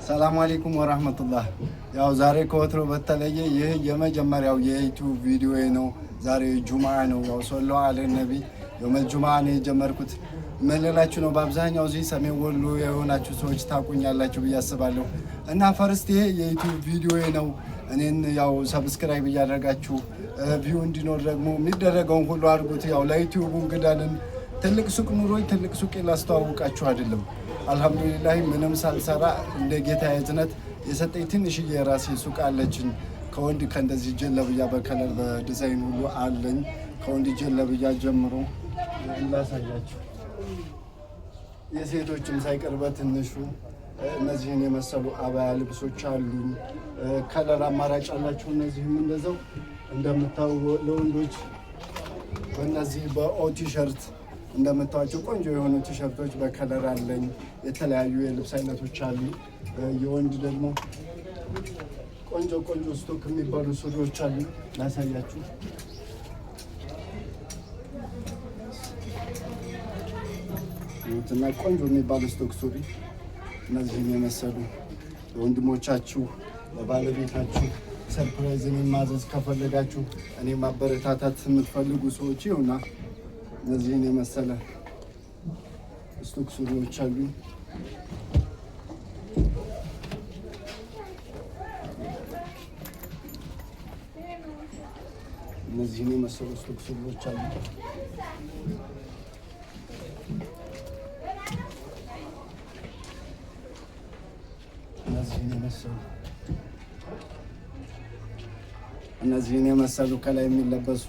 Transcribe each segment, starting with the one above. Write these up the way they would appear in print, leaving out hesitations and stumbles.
ሰላም አለይኩም ወራህመቱላህ። ያው ዛሬ ከወትሮ በተለየ ይህ የመጀመሪያው የዩቲዩብ ቪዲዮ ነው። ዛሬ ጁምዓ ነው። ያው ሰለላሁ ዐለይሂ ነቢ የውመል ጁምዓ ነው የጀመርኩት። መለላችሁ ነው በአብዛኛው እዚህ ሰሜን ወሎ የሆናችሁ ሰዎች ታቁኛላችሁ ብዬ አስባለሁ። እና ፈርስት ይሄ የዩቲዩብ ቪዲዮ ነው። እኔን ያው ሰብስክራይብ እያደረጋችሁ ቪው እንዲኖር ደግሞ የሚደረገውን ሁሉ አድርጉት። ያው ለዩቲዩብ እንግዳንን ትልቅ ሱቅ ኑሮኝ ትልቅ ሱቅ ላስተዋውቃችሁ አይደለም። አልহামዱሊላህ ምንም ሳልሰራ እንደ ጌታ እዝነት የሰጠኝ ትንሽዬ የራሴ ሱቅ አለችኝ። ከወንድ ከእንደዚህ ጀለብያ በከለር በዲዛይን ሁሉ አለኝ። ከወንድ ጀለብያ ጀምሮ ላሳያችሁ የሴቶችም ሳይቀር በትንሹ እነዚህን የመሰሉ አባያ ልብሶች አሉኝ። ከለር አማራጭ አላቸው። እነዚህም እንደዛው እንደምታው ለወንዶች በእነዚህ በኦ ቲሸርት እንደምታዋቸው ቆንጆ የሆኑ ቲሸርቶች በከለር አለኝ። የተለያዩ የልብስ አይነቶች አሉ። የወንድ ደግሞ ቆንጆ ቆንጆ ስቶክ የሚባሉ ሱሪዎች አሉ። ላሳያችሁ እና ቆንጆ የሚባሉ ስቶክ ሱሪ እነዚህን የመሰሉ ወንድሞቻችሁ ለባለቤታችሁ ሰርፕራይዝን ማዘዝ ከፈለጋችሁ እኔ ማበረታታት የምትፈልጉ ሰዎች ይሁና እነዚህን የመሰለ ስቶክ ሱሪዎች አሉ። እነዚህን የመሰሉ ስቶክ ሱሪዎች አሉ። እነዚህን የመሰሉ ከላይ የሚለበሱ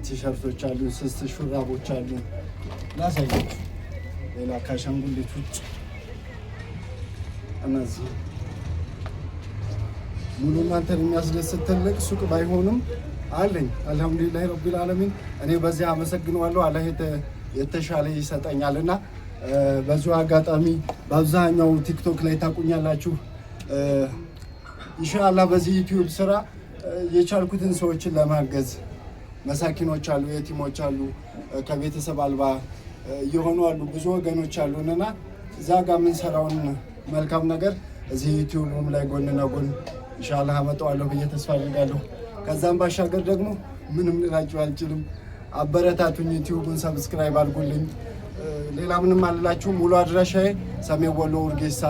ቲሸርቶች አሉ። ስስ ሹራቦች አሉ። ላሳያችሁ ሌላ ከአሻንጉሊት ውጭ እነዚህ ሙሉ እናንተን የሚያስደስት ትልቅ ሱቅ ባይሆንም አለኝ። አልহামዱሊላህ ረቢል ዓለሚን እኔ በዚህ አመሰግነዋለሁ። አላህ የተሻለ ይሰጠኛልና በዚሁ አጋጣሚ በአብዛኛው ቲክቶክ ላይ ታቁኛላችሁ። ኢንሻአላህ በዚህ ዩቲዩብ ስራ የቻልኩትን ሰዎችን ለማገዝ መሳኪኖች አሉ፣ የቲሞች አሉ፣ ከቤተሰብ አልባ የሆኑ አሉ፣ ብዙ ወገኖች አሉንና እዛ ጋር የምንሰራውን መልካም ነገር እዚህ ዩቲዩብም ላይ ጎን ለጎን ኢንሻአላህ አመጣዋለሁ ብዬ ተስፋ አድርጋለሁ። ከዛም ባሻገር ደግሞ ምንም ልላችሁ አልችልም። አበረታቱኝ፣ ዩቲዩብን ሰብስክራይብ አድርጉልኝ። ሌላ ምንም አልላችሁ። ሙሉ አድራሻዬ ሰሜን ወሎ ውርጌሳ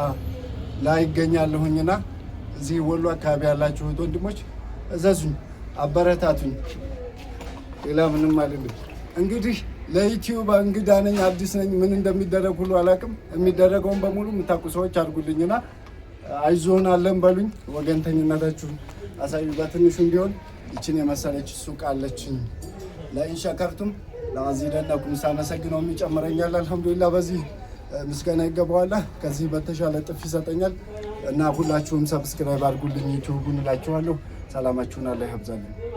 ላይ ይገኛለሁኝና እዚህ ወሎ አካባቢ ያላችሁ ወንድሞች እዘዙኝ፣ አበረታቱኝ። ሌላ ምንም አይደለም። እንግዲህ ለዩቲዩብ እንግዳ ነኝ፣ አዲስ ነኝ። ምን እንደሚደረግ ሁሉ አላውቅም። የሚደረገውን በሙሉ የምታውቁ ሰዎች አድርጉልኝና አይዞን አለን በሉኝ። ወገንተኝነታችሁን አሳዩ። በትንሹም ቢሆን ይችን የመሰለች ሱቅ አለችኝ። ለኢን ሸከርቱም ለአዚደነኩም ሳመሰግነው የሚጨምረኛል። አልহামዱሊላህ በዚህ ምስጋና ይገባዋል። ከዚህ በተሻለ ጥፍ ይሰጠኛል እና ሁላችሁም ሰብስክራይብ አድርጉልኝ ዩቲዩብን እላችኋለሁ። ሰላማችሁን አላህ ያብዛልኝ።